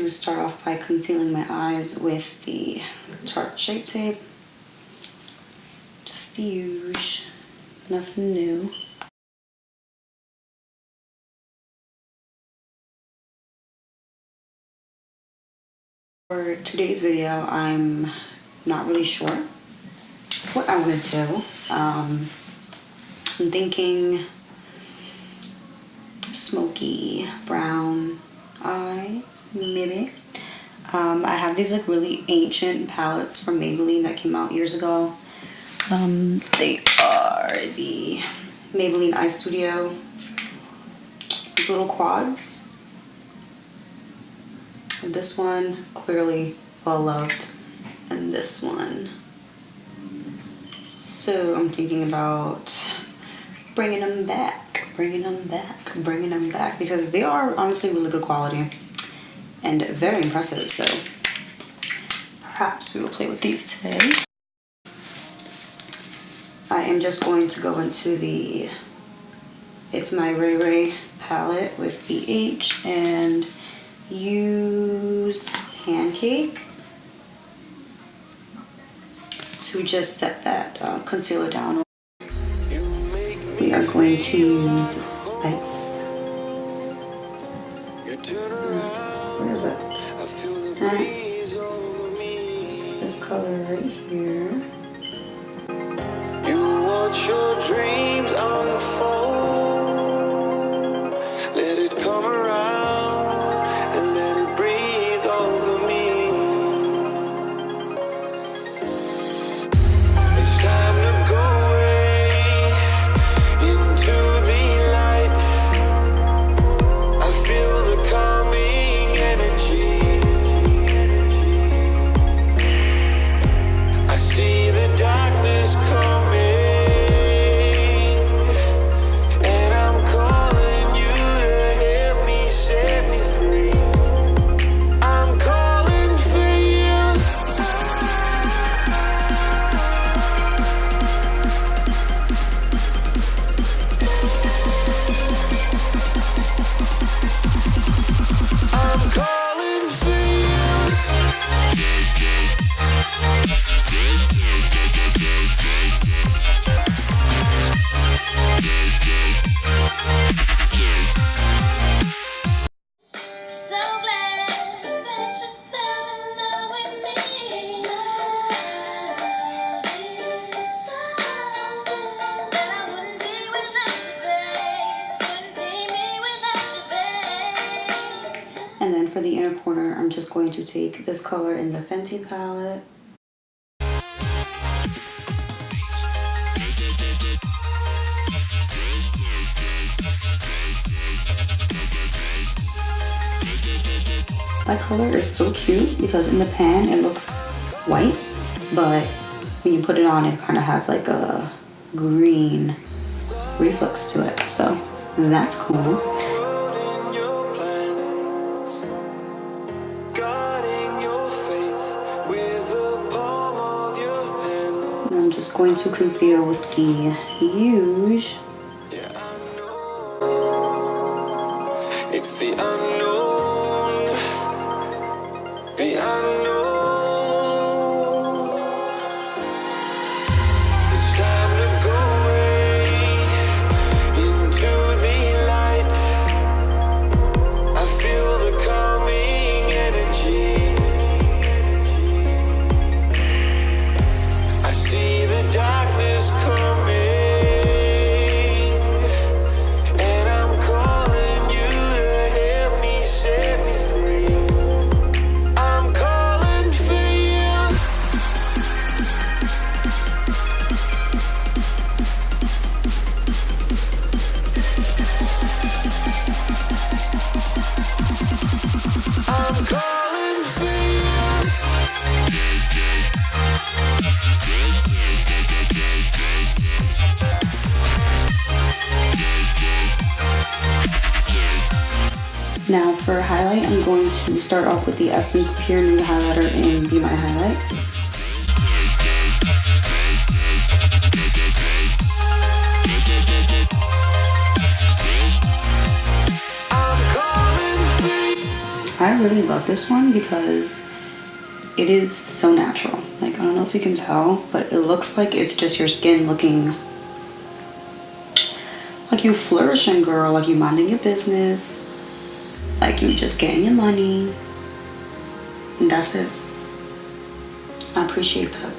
to start off by concealing my eyes with the Tarte Shape Tape. Just the usual, nothing new. For today's video, I'm not really sure what I want to do. I'm thinking smoky brown eye, maybe. I have these like really ancient palettes from Maybelline that came out years ago. They are the Maybelline Eye Studio little quads. This one, clearly well loved, and this one. So I'm thinking about bringing them back, because they are honestly really good quality and very impressive. So perhaps we will play with these today. I am just going to go into the It's My Ray Ray palette with BH and use Pancake to just set that concealer down. We are going to use the Spice. Where is it? It's this color right here. You watch your dreams unfold. Let it come around and let it breathe over me. It's time to go away into the light. I feel the calming energy. I see the darkness coming. And then for the inner corner, I'm just going to take this color in the Fenty palette. That color is so cute because in the pan it looks white, but when you put it on, it kind of has like a green reflex to it. So that's cool. I'm just going to conceal with the Huge. It's the unknown, the unknown. It's time to go away into the light. I feel the calming energy. I see the darkness coming. Now for highlight, I'm going to start off with the Essence Pure Nude Highlighter in Be My Highlight. I really love this one because it is so natural. Like, I don't know if you can tell, but it looks like it's just your skin looking like you flourishing, girl. Like you minding your business. Like you just getting your money. And that's it. I appreciate that.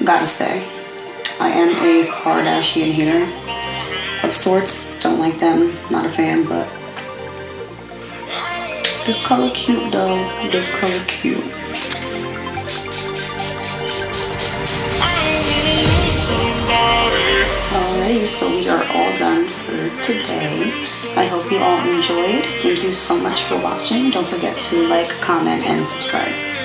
Gotta say, I am a Kardashian hater of sorts. Don't like them, not a fan, but this color cute though. This color cute. Alrighty, so we are all done for today. I hope you all enjoyed. Thank you so much for watching. Don't forget to like, comment, and subscribe.